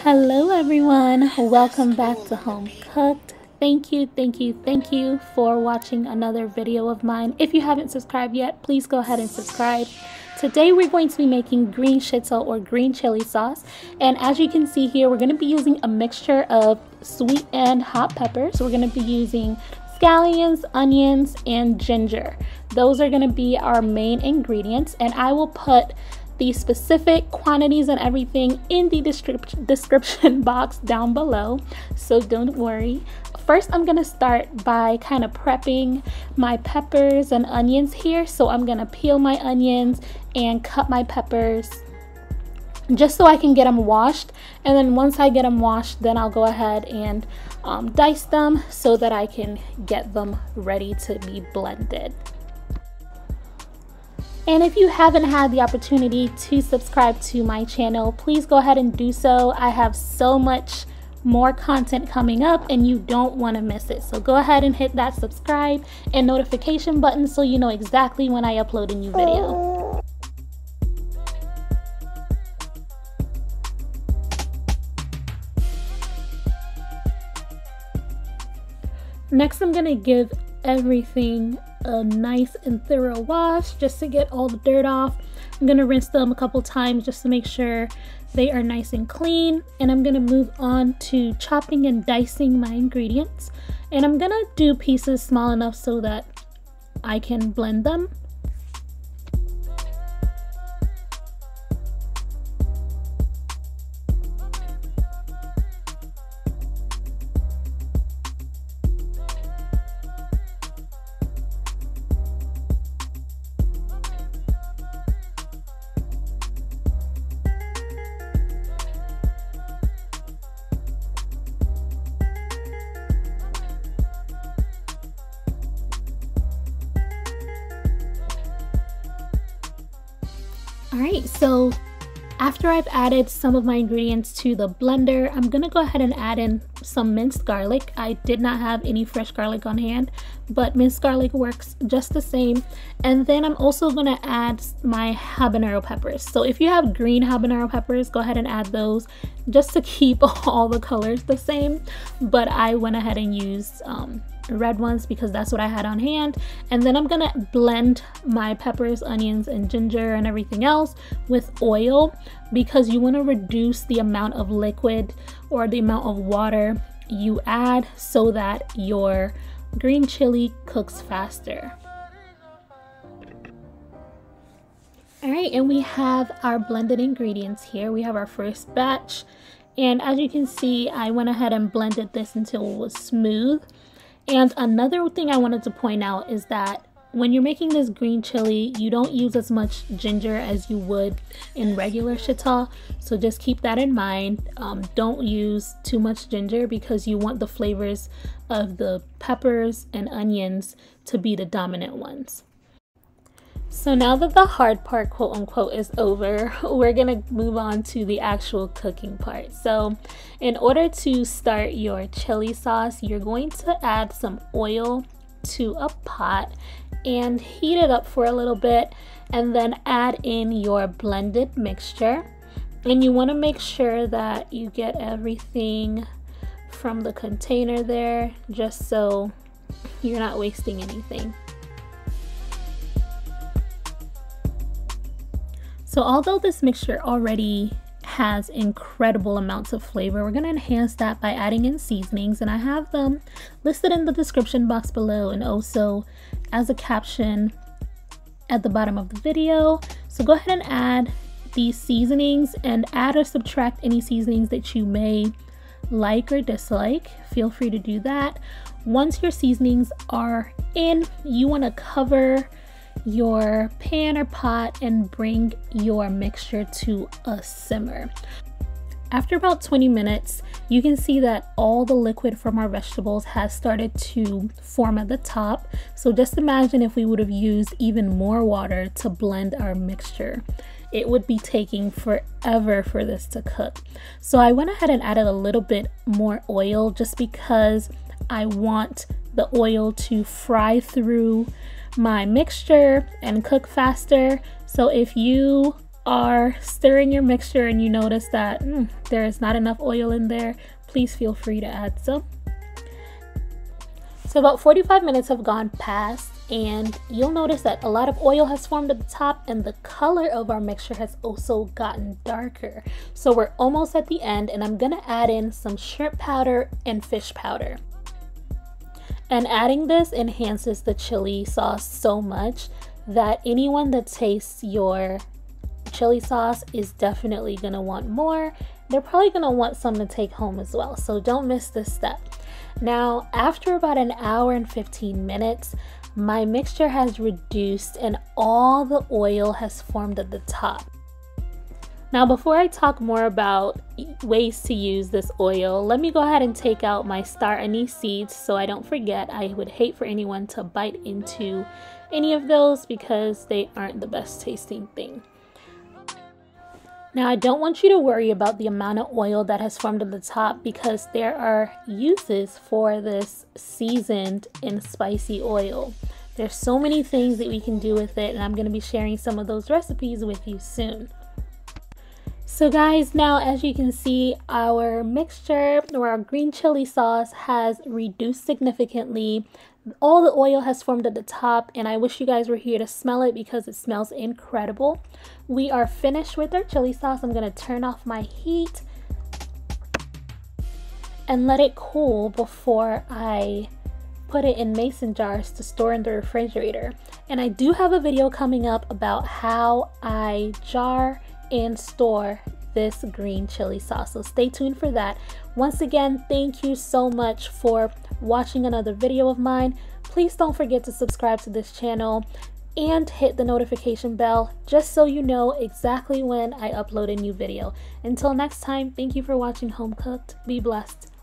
Hello everyone, welcome back to Home Cooked. Thank you for watching another video of mine. If you haven't subscribed yet, please go ahead and subscribe. Today we're going to be making green shito or green chili sauce, and as you can see here, we're going to be using a mixture of sweet and hot peppers. We're going to be using scallions, onions, and ginger. Those are going to be our main ingredients, and I will put the specific quantities and everything in the description box down below, so don't worry. First, I'm gonna start by kind of prepping my peppers and onions here. So I'm gonna peel my onions and cut my peppers just so I can get them washed, and then once I get them washed, then I'll go ahead and dice them so that I can get them ready to be blended. And if you haven't had the opportunity to subscribe to my channel, please go ahead and do so. I have so much more content coming up and you don't want to miss it. So go ahead and hit that subscribe and notification button so you know exactly when I upload a new video. Next, I'm going to give everything a nice and thorough wash just to get all the dirt off. I'm going to rinse them a couple times just to make sure they are nice and clean, and I'm going to move on to chopping and dicing my ingredients, and I'm going to do pieces small enough so that I can blend them. Alright, so after I've added some of my ingredients to the blender, I'm gonna go ahead and add in some minced garlic. I did not have any fresh garlic on hand, but minced garlic works just the same. And then I'm also gonna add my habanero peppers. So if you have green habanero peppers, go ahead and add those just to keep all the colors the same. But I went ahead and used red ones because that's what I had on hand. And then I'm gonna blend my peppers, onions, and ginger and everything else with oil, because you want to reduce the amount of liquid or the amount of water you add so that your green chili cooks faster. Alright, and we have our blended ingredients here. We have our first batch, and as you can see, I went ahead and blended this until it was smooth. And another thing I wanted to point out is that when you're making this green chili, you don't use as much ginger as you would in regular shito. So just keep that in mind. Don't use too much ginger because you want the flavors of the peppers and onions to be the dominant ones. So now that the hard part, quote unquote, is over, we're gonna move on to the actual cooking part. So in order to start your chili sauce, you're going to add some oil to a pot and heat it up for a little bit, and then add in your blended mixture. And you want to make sure that you get everything from the container there, just so you're not wasting anything. So although this mixture already has incredible amounts of flavor, we're going to enhance that by adding in seasonings, and I have them listed in the description box below and also as a caption at the bottom of the video. So go ahead and add these seasonings and add or subtract any seasonings that you may like or dislike. Feel free to do that. Once your seasonings are in, you want to cover your pan or pot and bring your mixture to a simmer. After about 20 minutes, you can see that all the liquid from our vegetables has started to form at the top. So just imagine if we would have used even more water to blend our mixture. It would be taking forever for this to cook. So I went ahead and added a little bit more oil just because I want the oil to fry through my mixture and cook faster. So if you are stirring your mixture and you notice that there is not enough oil in there, please feel free to add some. So about 45 minutes have gone past, and you'll notice that a lot of oil has formed at the top and the color of our mixture has also gotten darker. So we're almost at the end, and I'm gonna add in some shrimp powder and fish powder. And adding this enhances the chili sauce so much that anyone that tastes your chili sauce is definitely gonna want more. They're probably gonna want some to take home as well, so don't miss this step. Now, after about an hour and 15 minutes, my mixture has reduced and all the oil has formed at the top. Now, before I talk more about ways to use this oil, let me go ahead and take out my star anise seeds so I don't forget. I would hate for anyone to bite into any of those because they aren't the best tasting thing. Now, I don't want you to worry about the amount of oil that has formed at the top because there are uses for this seasoned and spicy oil. There's so many things that we can do with it, and I'm going to be sharing some of those recipes with you soon. So guys, now as you can see, our mixture or our green chili sauce has reduced significantly. All the oil has formed at the top, and I wish you guys were here to smell it because it smells incredible. We are finished with our chili sauce. I'm going to turn off my heat and let it cool before I put it in mason jars to store in the refrigerator. And I do have a video coming up about how I jar and store this green chili sauce, so stay tuned for that. Once again, thank you so much for watching another video of mine. Please don't forget to subscribe to this channel and hit the notification bell just so you know exactly when I upload a new video. Until next time, thank you for watching Home Cooked. Be blessed.